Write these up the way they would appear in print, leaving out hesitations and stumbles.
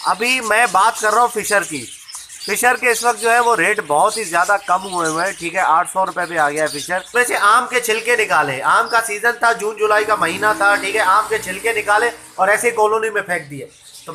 अभी मैं बात कर रहा हूँ फिशर की। फिशर के इस वक्त जो है वो रेट बहुत ही ज़्यादा कम हुए हैं, ठीक है। 800 रुपये पे आ गया है फिशर। वैसे आम के छिलके निकाले, आम का सीजन था, जून जुलाई का महीना था, ठीक है। आम के छिलके निकाले और ऐसे कॉलोनी में फेंक दिए। तो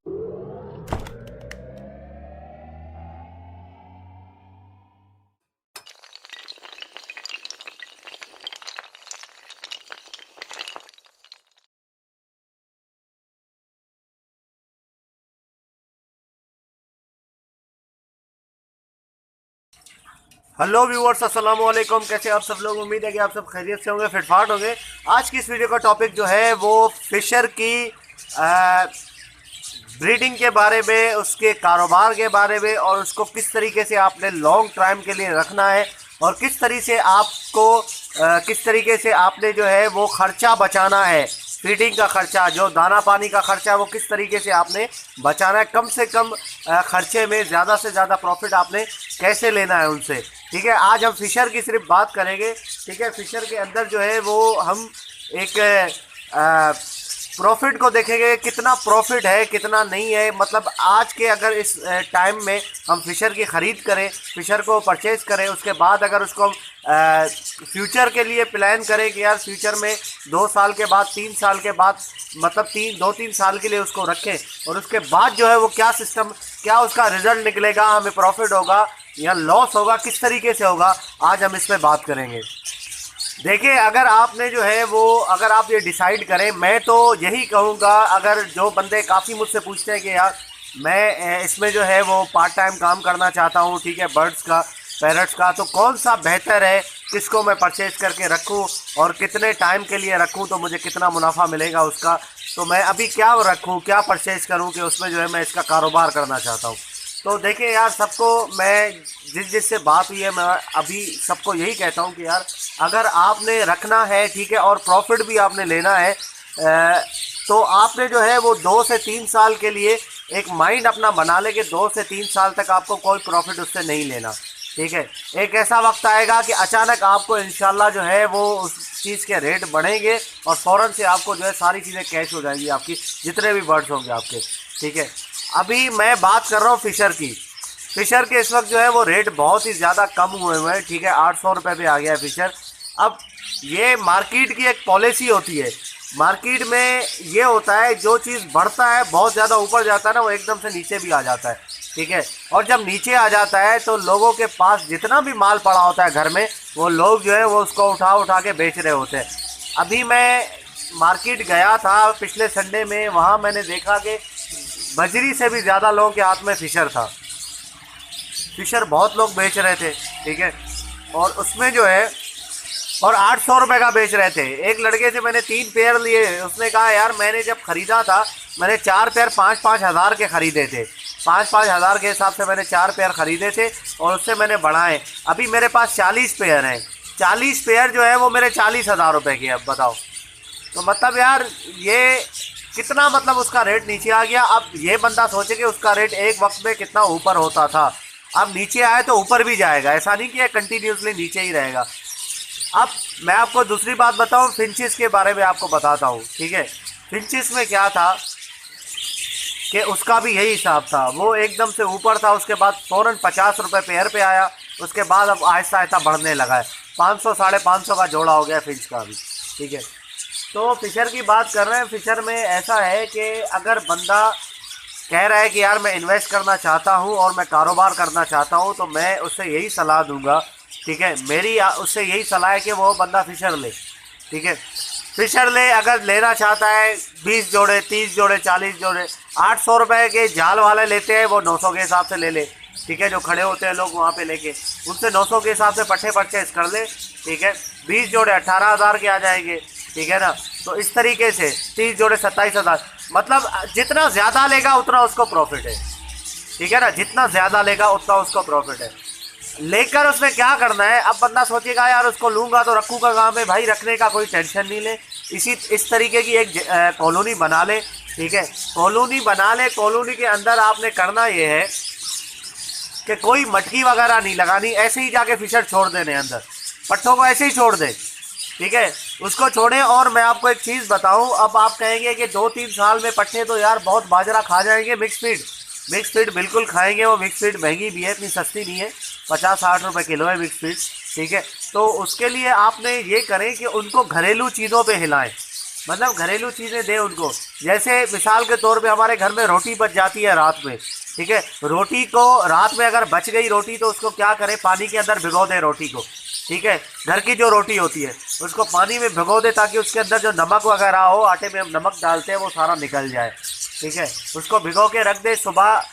हेलो व्यूअर्स, अस्सलाम वालेकुम। कैसे आप सब लोग? उम्मीद है कि आप सब खैरियत से होंगे, फिटफाट होंगे। आज की इस वीडियो का टॉपिक जो है वो फिशर की ब्रीडिंग के बारे में, उसके कारोबार के बारे में, और उसको किस तरीके से आपने लॉन्ग टाइम के लिए रखना है और किस तरीके से आपको किस तरीके से आपने जो है वो खर्चा बचाना है। फीडिंग का खर्चा, जो दाना पानी का खर्चा है, वो किस तरीके से आपने बचाना है। कम से कम खर्चे में ज़्यादा से ज़्यादा प्रॉफिट आपने कैसे लेना है उनसे, ठीक है। आज हम फिशर की सिर्फ बात करेंगे, ठीक है। फिशर के अंदर जो है वो हम एक प्रॉफिट को देखेंगे, कितना प्रॉफिट है कितना नहीं है। मतलब आज के अगर इस टाइम में हम फिशर की ख़रीद करें, फिशर को परचेज़ करें, उसके बाद अगर उसको हम फ्यूचर के लिए प्लान करें कि यार फ्यूचर में 2 साल के बाद, 3 साल के बाद, मतलब 2-3 साल के लिए उसको रखें, और उसके बाद जो है वो क्या सिस्टम, क्या उसका रिज़ल्ट निकलेगा, हमें प्रॉफिट होगा या लॉस होगा, किस तरीके से होगा, आज हम इस पर बात करेंगे। देखिए, अगर आपने जो है वो, अगर आप ये डिसाइड करें, मैं तो यही कहूँगा, अगर जो बंदे काफ़ी मुझसे पूछते हैं कि यार मैं इसमें जो है वो पार्ट टाइम काम करना चाहता हूँ, ठीक है, बर्ड्स का, पैरट्स का, तो कौन सा बेहतर है, किसको मैं परचेज़ करके रखूँ और कितने टाइम के लिए रखूँ तो मुझे कितना मुनाफा मिलेगा उसका, तो मैं अभी क्या रखूँ, क्या परचेज़ करूँ कि उसमें जो है मैं इसका कारोबार करना चाहता हूँ। तो देखिए यार, सबको मैं जिससे बात हुई है, मैं अभी सबको यही कहता हूँ कि यार अगर आपने रखना है, ठीक है, और प्रॉफिट भी आपने लेना है, तो आपने जो है वो 2 से 3 साल के लिए एक माइंड अपना बना ले कि 2 से 3 साल तक आपको कोई प्रॉफिट उससे नहीं लेना, ठीक है। एक ऐसा वक्त आएगा कि अचानक आपको इंशाल्लाह जो है वो उस चीज़ के रेट बढ़ेंगे और फ़ौरन से आपको जो है सारी चीज़ें कैश हो जाएंगी, आपकी जितने भी बर्ड्स होंगे आपके, ठीक है। अभी मैं बात कर रहा हूँ फिशर की। फिशर के इस वक्त जो है वो रेट बहुत ही ज़्यादा कम हुए हैं, ठीक है। 800 रुपये पे आ गया है फिशर। अब ये मार्केट की एक पॉलिसी होती है। मार्केट में ये होता है, जो चीज़ बढ़ता है, बहुत ज़्यादा ऊपर जाता है ना, वो एकदम से नीचे भी आ जाता है, ठीक है। और जब नीचे आ जाता है तो लोगों के पास जितना भी माल पड़ा होता है घर में, वो लोग जो है वो उसको उठा उठा के बेच रहे होते हैं। अभी मैं मार्केट गया था पिछले संडे में, वहाँ मैंने देखा कि बजरी से भी ज़्यादा लोगों के हाथ में फिशर था। फिशर बहुत लोग बेच रहे थे, ठीक है। और उसमें जो है, और 800 रुपये का बेच रहे थे। एक लड़के से मैंने 3 पेयर लिए, उसने कहा यार मैंने जब ख़रीदा था, मैंने 4 पेयर 5-5 हज़ार के ख़रीदे थे, 5-5 हज़ार के हिसाब से मैंने 4 पेयर ख़रीदे थे और उससे मैंने बढ़ाए। अभी मेरे पास 40 पेयर हैं। 40 पेयर जो है वो मेरे 40,000 रुपये के। अब बताओ, तो मतलब यार ये कितना, मतलब उसका रेट नीचे आ गया। अब ये बंदा सोचे कि उसका रेट एक वक्त में कितना ऊपर होता था, अब नीचे आए तो ऊपर भी जाएगा, ऐसा नहीं कि ये कंटिन्यूसली नीचे ही रहेगा। अब मैं आपको दूसरी बात बताऊं, फिंचिस के बारे में आपको बताता हूं, ठीक है। फिंचिस में क्या था कि उसका भी यही हिसाब था, वो एकदम से ऊपर था, उसके बाद फ़ौरन 50 रुपये पेयर पे आया, उसके बाद अब आहिस्ता आहिस्ता बढ़ने लगा है। 500 550 का जोड़ा हो गया फिंच का भी, ठीक है। तो फिशर की बात कर रहे हैं। फिशर में ऐसा है कि अगर बंदा कह रहा है कि यार मैं इन्वेस्ट करना चाहता हूँ और मैं कारोबार करना चाहता हूँ, तो मैं उससे यही सलाह दूंगा, ठीक है। मेरी उससे यही सलाह है कि वो बंदा फिशर ले, ठीक है। फिशर ले, अगर लेना चाहता है 20 जोड़े, 30 जोड़े, 40 जोड़े। 800 रुपये के जाल वाले लेते हैं, वो 900 के हिसाब से ले ले, ठीक है। जो खड़े होते हैं लोग वहाँ पे लेके, उनसे 900 के हिसाब से पट्टे परचेज कर ले, ठीक है। 20 जोड़े 18,000 के आ जाएंगे, ठीक है ना। तो इस तरीके से 30 जोड़े 27,000, मतलब जितना ज़्यादा लेगा उतना उसको प्रॉफिट है, ठीक है ना। जितना ज़्यादा लेगा उतना उसको प्रॉफिट है। लेकर उसमें क्या करना है, अब बंदा सोचेगा यार उसको लूँगा तो रखूँगा कहाँ पे, भाई रखने का कोई टेंशन नहीं ले। इस तरीके की एक कॉलोनी बना ले, ठीक है। कॉलोनी बना ले, कॉलोनी के अंदर आपने करना ये है कि कोई मटकी वगैरह नहीं लगानी, ऐसे ही जाके फिशर छोड़ देने अंदर, पट्टों को ऐसे ही छोड़ दे, ठीक है। उसको छोड़ें। और मैं आपको एक चीज़ बताऊं, अब आप कहेंगे कि 2-3 साल में पट्टे तो यार बहुत बाजरा खा जाएंगे, मिक्स फीड। मिक्स फीड बिल्कुल खाएंगे। वो मिक्स फीड महंगी भी है, इतनी सस्ती नहीं है, 50-60 रुपए किलो है मिक्स फीड। ठीक है, तो उसके लिए आपने ये करें कि उनको घरेलू चीज़ों पे हिलाएं, मतलब घरेलू चीज़ें दें उनको। जैसे मिसाल के तौर पे हमारे घर में रोटी बच जाती है रात में, ठीक है, रोटी को रात में अगर बच गई रोटी तो उसको क्या करें, पानी के अंदर भिगो दें रोटी को। ठीक है, घर की जो रोटी होती है उसको पानी में भिगो दे ताकि उसके अंदर जो नमक वगैरह हो, आटे में हम नमक डालते हैं वो सारा निकल जाए। ठीक है, उसको भिगो के रख दे, सुबह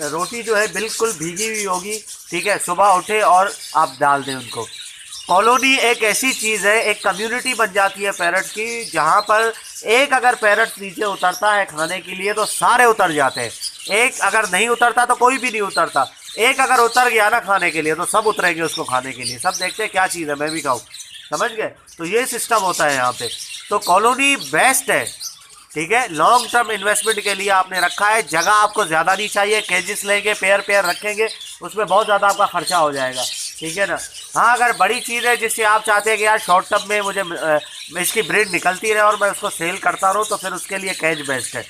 रोटी जो है बिल्कुल भीगी हुई होगी। ठीक है, सुबह उठे और आप डाल दें उनको। कॉलोनी एक ऐसी चीज़ है, एक कम्युनिटी बन जाती है पैरट की, जहाँ पर एक अगर पैरट नीचे उतरता है खाने के लिए तो सारे उतर जाते हैं, एक अगर नहीं उतरता तो कोई भी नहीं उतरता, एक अगर उतर गया ना खाने के लिए तो सब उतरेंगे उसको खाने के लिए, सब देखते हैं क्या चीज़ है, मैं भी खाऊँ। समझ गए? तो ये सिस्टम होता है यहाँ पे। तो कॉलोनी बेस्ट है। ठीक है, लॉन्ग टर्म इन्वेस्टमेंट के लिए आपने रखा है। जगह आपको ज़्यादा नहीं चाहिए, केजेस लेंगे, पेयर पेयर रखेंगे, उसमें बहुत ज़्यादा आपका खर्चा हो जाएगा। ठीक है ना? हाँ, अगर बड़ी चीज़ है जिससे आप चाहते हैं कि यार शॉर्ट टर्म में मुझे इसकी ब्रीड निकलती रहे और मैं उसको सेल करता रहूँ, तो फिर उसके लिए कैज बेस्ट है।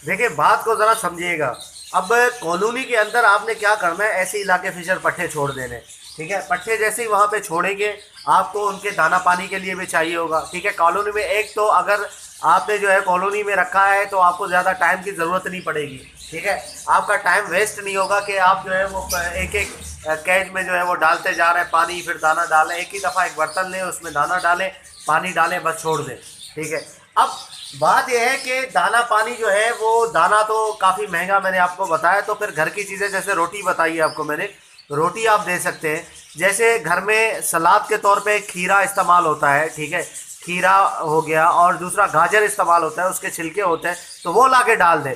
देखिए, बात को ज़रा समझिएगा। अब कॉलोनी के अंदर आपने क्या करना है, ऐसे इलाके फिशर पट्टे छोड़ देने। ठीक है, पट्टे जैसे ही वहाँ पे छोड़ेंगे आपको उनके दाना पानी के लिए भी चाहिए होगा। ठीक है, कॉलोनी में एक तो अगर आपने जो है कॉलोनी में रखा है तो आपको ज़्यादा टाइम की ज़रूरत नहीं पड़ेगी। ठीक है, आपका टाइम वेस्ट नहीं होगा कि आप जो है वो एक एक कैज में जो है वो डालते जा रहे हैं पानी, फिर दाना डालें। एक ही दफ़ा एक बर्तन लें, उसमें दाना डालें, पानी डालें, बस छोड़ दें। ठीक है, अब बात यह है कि दाना पानी जो है वो दाना तो काफ़ी महंगा मैंने आपको बताया, तो फिर घर की चीज़ें जैसे रोटी बताई है आपको मैंने, रोटी आप दे सकते हैं। जैसे घर में सलाद के तौर पे खीरा इस्तेमाल होता है। ठीक है, खीरा हो गया, और दूसरा गाजर इस्तेमाल होता है, उसके छिलके होते हैं, तो वो ला के डाल दे।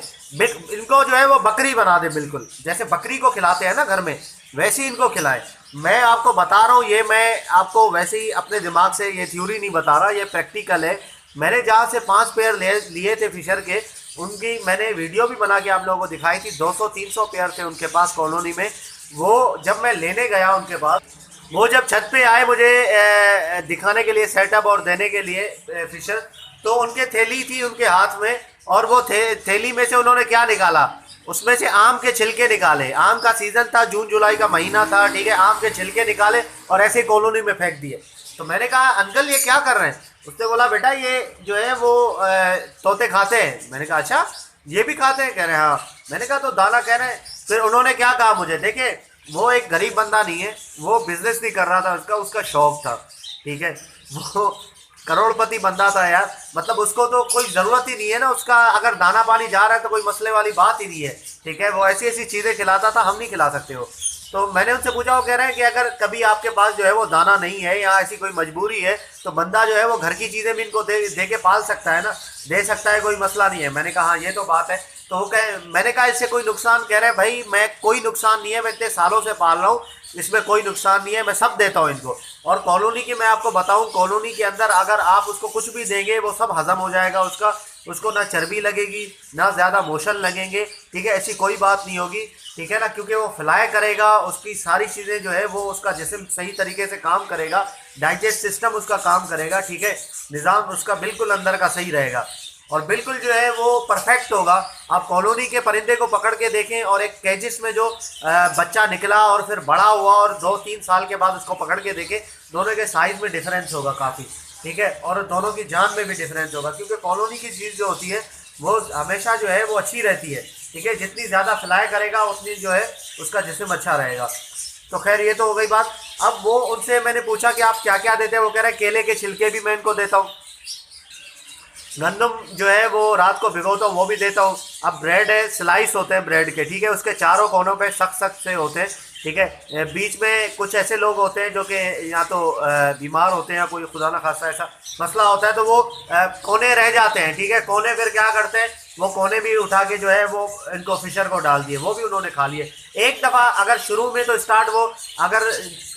इनको जो है वो बकरी बना दे, बिल्कुल जैसे बकरी को खिलाते हैं ना घर में, वैसे ही इनको खिलाएं। मैं आपको बता रहा हूँ, ये मैं आपको वैसे ही अपने दिमाग से ये थ्योरी नहीं बता रहा, ये प्रैक्टिकल है। मैंने जहाँ से 5 पेयर लिए थे फिशर के, उनकी मैंने वीडियो भी बना के आप लोगों को दिखाई थी। 200-300 पेयर थे उनके पास कॉलोनी में। वो जब मैं लेने गया उनके पास, वो जब छत पे आए मुझे दिखाने के लिए, सेटअप और देने के लिए फिशर, तो उनके थैली थी उनके हाथ में, और वो थैली में से उन्होंने क्या निकाला, उसमें से आम के छिलके निकाले। आम का सीज़न था, जून जुलाई का महीना था। ठीक है, आम के छिलके निकाले और ऐसे कॉलोनी में फेंक दिए। तो मैंने कहा अंकल ये क्या कर रहे हैं? उसने बोला बेटा ये जो है वो तोते खाते हैं। मैंने कहा अच्छा ये भी खाते हैं? कह रहे हैं हाँ। मैंने कहा तो दाना कह रहे हैं। फिर उन्होंने क्या कहा मुझे, देखे वो एक गरीब बंदा नहीं है, वो बिजनेस नहीं कर रहा था, उसका शौक था। ठीक है, वो करोड़पति बंदा था यार, मतलब उसको तो कोई ज़रूरत ही नहीं है ना, उसका अगर दाना पानी जा रहा है तो कोई मसले वाली बात ही नहीं है। ठीक है, वो ऐसी ऐसी चीज़ें खिलाता था, हम नहीं खिला सकते हो। तो मैंने उनसे पूछा, वो कह रहे हैं कि अगर कभी आपके पास जो है वो दाना नहीं है या ऐसी कोई मजबूरी है तो बंदा जो है वो घर की चीज़ें भी इनको दे के पाल सकता है ना, दे सकता है, कोई मसला नहीं है। मैंने कहा हाँ ये तो बात है। तो वो मैंने कहा इससे कोई नुकसान? कह रहे हैं भाई मैं कोई नुकसान नहीं है, मैं इतने सालों से पाल रहा हूँ, इसमें कोई नुकसान नहीं है, मैं सब देता हूँ इनको। और कॉलोनी की मैं आपको बताऊँ, कॉलोनी के अंदर अगर आप उसको कुछ भी देंगे वो सब हजम हो जाएगा उसको ना चर्बी लगेगी ना ज़्यादा मोशन लगेंगे। ठीक है, ऐसी कोई बात नहीं होगी। ठीक है ना, क्योंकि वो फ्लाई करेगा, उसकी सारी चीज़ें जो है वो उसका जिस्म सही तरीके से काम करेगा, डाइजेस्ट सिस्टम उसका काम करेगा। ठीक है, निज़ाम उसका बिल्कुल अंदर का सही रहेगा और बिल्कुल जो है वो परफेक्ट होगा। आप कॉलोनी के परिंदे को पकड़ के देखें और एक कैजिस में जो बच्चा निकला और फिर बड़ा हुआ और 2-3 साल के बाद उसको पकड़ के देखें, दोनों के साइज़ में डिफरेंस होगा काफ़ी। ठीक है, और दोनों की जान में भी डिफरेंस होगा, क्योंकि कॉलोनी की चीज़ जो होती है वो हमेशा जो है वो अच्छी रहती है। ठीक है, जितनी ज़्यादा फ्लाई करेगा उतनी जो है उसका जिस्म अच्छा रहेगा। तो खैर ये तो हो गई बात। अब वो उनसे मैंने पूछा कि आप क्या क्या देते हैं? वो कह रहे हैं केले के छिलके भी मैं इनको देता हूँ, गंदम जो है वो रात को भिगोता हूँ वो भी देता हूँ। अब ब्रेड है, स्लाइस होते हैं ब्रेड के। ठीक है, उसके चारों कोनों पे सख्त सख्त से होते हैं। ठीक है, बीच में कुछ ऐसे लोग होते हैं जो कि या तो बीमार होते हैं या कोई खुदा ना खासा ऐसा मसला होता है, तो वो कोने रह जाते हैं। ठीक है, कोने फिर क्या करते हैं, वो कोने भी उठा के जो है वो इनको फिशर को डाल दिए, वो भी उन्होंने खा लिए। एक दफ़ा अगर शुरू में तो स्टार्ट वो अगर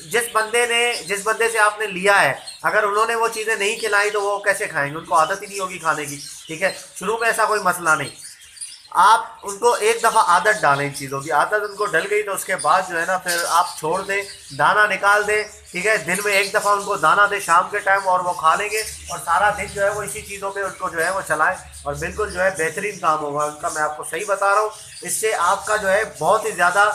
जिस बंदे से आपने लिया है, अगर उन्होंने वो चीज़ें नहीं खिलाई तो वो कैसे खाएंगे? उनको आदत ही नहीं होगी खाने की। ठीक है, शुरू में ऐसा कोई मसला नहीं। आप उनको एक दफ़ा आदत डालें इन चीज़ों की, आदत उनको डल गई तो उसके बाद जो है ना फिर आप छोड़ दें, दाना निकाल दें, ठीक है। दिन में एक दफ़ा उनको दाना दें शाम के टाइम, और वो खा लेंगे और सारा दिन जो है वो इसी चीज़ों पे उनको जो है वो चलाएं, और बिल्कुल जो है बेहतरीन काम होगा उनका। मैं आपको सही बता रहा हूँ, इससे आपका जो है बहुत ही ज़्यादा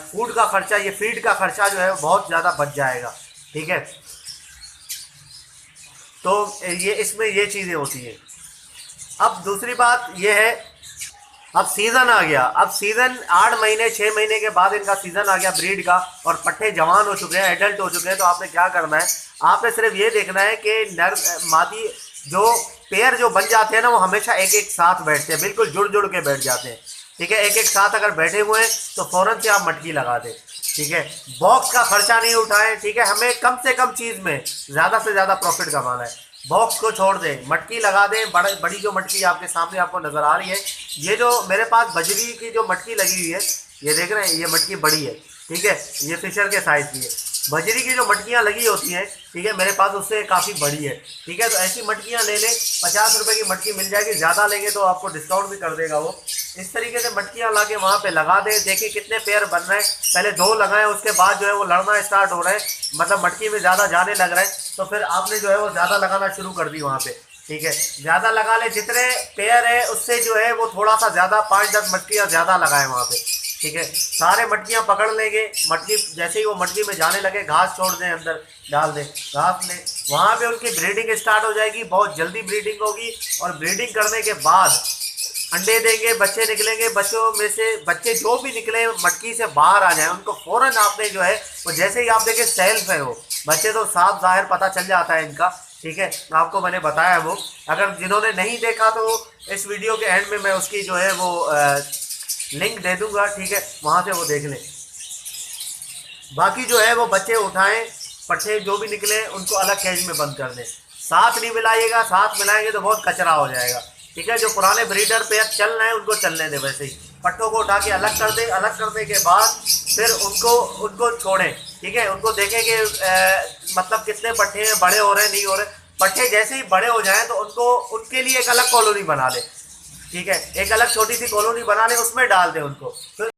फूड का खर्चा, ये फीड का खर्चा जो है बहुत ज़्यादा बच जाएगा, ठीक है। तो ये इसमें ये चीज़ें होती हैं। अब दूसरी बात ये है, अब सीज़न आ गया, अब सीज़न 8 महीने 6 महीने के बाद इनका सीज़न आ गया ब्रीड का, और पट्ठे जवान हो चुके हैं, एडल्ट हो चुके हैं। तो आपने क्या करना है, आपने सिर्फ ये देखना है कि नर मादी जो पेयर जो बन जाते हैं ना, वो हमेशा एक एक साथ बैठते हैं, बिल्कुल जुड़ जुड़ के बैठ जाते हैं, ठीक है। एक एक साथ अगर बैठे हुए हैं तो फ़ौरन से आप मटकी लगा दें, ठीक है। बॉक्स का खर्चा नहीं उठाएं, ठीक है। हमें कम से कम चीज़ में ज़्यादा से ज़्यादा प्रॉफिट कमाना है। बॉक्स को छोड़ दें, मटकी लगा दें। बड़ी जो मटकी आपके सामने आपको नज़र आ रही है, ये जो मेरे पास बजरी की जो मटकी लगी हुई है, ये देख रहे हैं, ये मटकी बड़ी है, ठीक है। ये फिशर के साइज़ की है। बजरी की जो मटकियाँ लगी होती हैं, ठीक है, मेरे पास उससे काफ़ी बड़ी है, ठीक है। तो ऐसी मटकियाँ ले लें, 50 रुपये की मटकी मिल जाएगी, ज़्यादा लेंगे तो आपको डिस्काउंट भी कर देगा वो। इस तरीके से मटकियाँ ला के वहाँ पर लगा दें, देखिए कितने पेयर बन रहे हैं। पहले 2 लगाएं, उसके बाद जो है वो लड़ना स्टार्ट हो रहे हैं, मतलब मटकी में ज़्यादा जाने लग रहा है, तो फिर आपने जो है वो ज़्यादा लगाना शुरू कर दी वहाँ पे, ठीक है। ज़्यादा लगा ले, जितने पेयर है उससे जो है वो थोड़ा सा ज़्यादा 5-10 मटकियाँ ज़्यादा लगाएं वहाँ पे, ठीक है। सारे मटकियाँ पकड़ लेंगे, मटकी जैसे ही वो मटकी में जाने लगे, घास छोड़ दें, अंदर डाल दें, घास लें, वहाँ पे उनकी ब्रीडिंग स्टार्ट हो जाएगी। बहुत जल्दी ब्रीडिंग होगी, और ब्रीडिंग करने के बाद अंडे देंगे, बच्चे निकलेंगे। बच्चों में से बच्चे जो भी निकले मटकी से बाहर आ जाए, उनको फ़ौरन आपने जो है वो, जैसे ही आप देखें सेल्फ है वो, बच्चे तो साफ ज़ाहिर पता चल जाता है इनका, ठीक है। आपको मैंने बताया वो, अगर जिन्होंने नहीं देखा तो इस वीडियो के एंड में मैं उसकी जो है वो लिंक दे दूंगा, ठीक है, वहाँ से वो देख लें। बाकी जो है वो बच्चे उठाएं, पट्ठे जो भी निकले उनको अलग केज में बंद कर दें। साथ नहीं मिलाइएगा, साथ मिलाएंगे तो बहुत कचरा हो जाएगा, ठीक है। जो पुराने ब्रीडर पेयर चल रहे हैं उनको चलने दें, वैसे ही पट्टों को उठा के अलग कर दें। अलग करने के बाद फिर उनको छोड़ें, ठीक है। उनको देखें कि मतलब कितने पट्टे हैं, बड़े हो रहे हैं नहीं हो रहे। पट्टे जैसे ही बड़े हो जाएं तो उनके लिए एक अलग कॉलोनी बना लें, ठीक है। एक अलग छोटी सी कॉलोनी बना लें, उसमें डाल दें उनको। फिर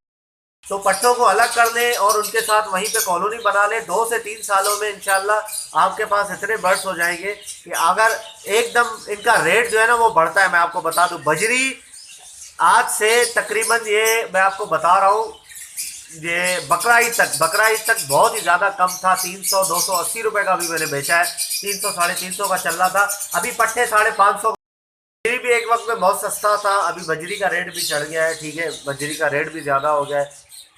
तो पट्टों को अलग कर दें और उनके साथ वहीं पे कॉलोनी बना लें। 2 से 3 सालों में इंशाल्लाह आपके पास इतने बर्ड्स हो जाएंगे कि अगर एकदम इनका रेट जो है ना वो बढ़ता है। मैं आपको बता दूं, बजरी आज से तकरीबन, ये मैं आपको बता रहा हूँ, ये बकरा ईद तक बहुत ही ज़्यादा कम था। 300-280 रुपये का भी मैंने बेचा है, 300-350 का चल रहा था। अभी पट्टे 550। बजरी भी एक वक्त में बहुत सस्ता था, अभी बजरी का रेट भी चढ़ गया है, ठीक है। बजरी का रेट भी ज़्यादा हो गया है,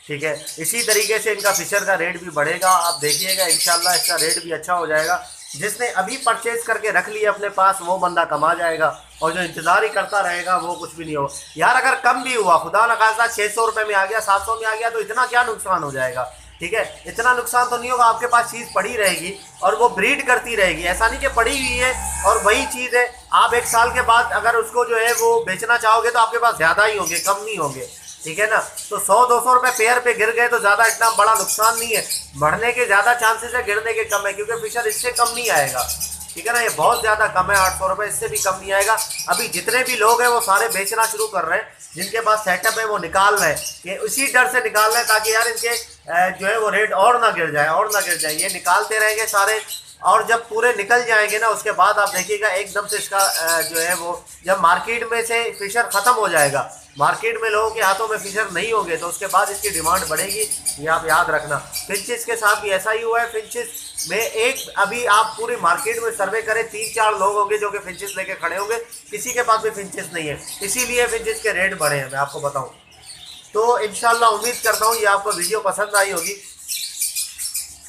ठीक है। इसी तरीके से इनका फिशर का रेट भी बढ़ेगा, आप देखिएगा इंशाल्लाह इसका रेट भी अच्छा हो जाएगा। जिसने अभी परचेज करके रख लिया अपने पास, वो बंदा कमा जाएगा, और जो इंतज़ार ही करता रहेगा वो कुछ भी नहीं होगा। यार अगर कम भी हुआ, खुदा न खास्ता 600 रुपये में आ गया, 700 में आ गया, तो इतना क्या नुकसान हो जाएगा, ठीक है। इतना नुकसान तो नहीं होगा, आपके पास चीज़ पड़ी रहेगी और वो ब्रीड करती रहेगी। ऐसा नहीं कि पड़ी हुई है और वही चीज़ है, आप 1 साल के बाद अगर उसको जो है वो बेचना चाहोगे तो आपके पास ज़्यादा ही होंगे, कम नहीं होंगे, ठीक है ना। तो 100-200 रुपये पेयर पे गिर गए तो ज़्यादा इतना बड़ा नुकसान नहीं है। बढ़ने के ज़्यादा चांसेस है, गिरने के कम है, क्योंकि फिशर इससे कम नहीं आएगा, ठीक है ना। ये बहुत ज़्यादा कम है, 800 रुपये, इससे भी कम नहीं आएगा। अभी जितने भी लोग हैं वो सारे बेचना शुरू कर रहे हैं, जिनके पास सेटअप है वो निकाल रहे हैं, कि उसी डर से निकाल रहे हैं ताकि यार इनके जो है वो रेट और ना गिर जाए, ये निकालते रहेंगे सारे। और जब पूरे निकल जाएंगे ना, उसके बाद आप देखिएगा एकदम से इसका जो है वो, जब मार्केट में से फिशर ख़त्म हो जाएगा, मार्केट में लोगों के हाथों में फिशर नहीं होंगे, तो उसके बाद इसकी डिमांड बढ़ेगी, ये आप याद रखना। फिंचेस के साथ भी ऐसा ही हुआ है। फिंचेस में अभी आप पूरी मार्केट में सर्वे करें, 3-4 लोग होंगे जो कि फिंचेस लेके खड़े होंगे, किसी के पास भी फिंचेस नहीं है, इसीलिए फिंचेस के रेट बढ़े हैं, मैं आपको बताऊँ। तो इंशाल्लाह उम्मीद करता हूँ ये आपको वीडियो पसंद आई होगी,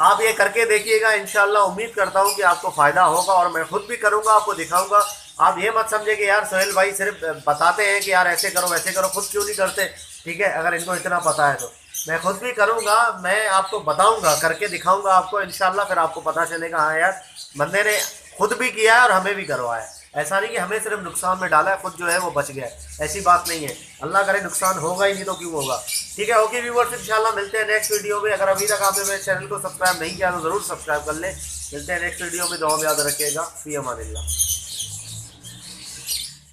आप ये करके देखिएगा। इंशाल्लाह उम्मीद करता हूँ कि आपको फ़ायदा होगा, और मैं खुद भी करूँगा, आपको दिखाऊँगा। आप ये मत समझे कि यार सोहेल भाई सिर्फ बताते हैं कि यार ऐसे करो वैसे करो, खुद क्यों नहीं करते, ठीक है। अगर इनको इतना पता है तो मैं खुद भी करूँगा, मैं आपको बताऊँगा, करके दिखाऊँगा आपको इंशाल्लाह। फिर आपको पता चलेगा हाँ यार बंदे ने खुद भी किया है और हमें भी करवाया है। ऐसा नहीं कि हमें सिर्फ नुकसान में डाला है, खुद जो है वो बच गया है, ऐसी बात नहीं है। अल्लाह करे नुकसान होगा ही नहीं तो क्यों होगा, ठीक है। ओके व्यूअर्स, इंशाल्लाह मिलते हैं नेक्स्ट वीडियो में। अगर अभी तक आपने मेरे चैनल को सब्सक्राइब नहीं किया तो ज़रूर सब्सक्राइब कर लें। मिलते हैं नेक्स्ट वीडियो में, दुआ में याद रखिएगा। फ़ी अमानिल्लाह।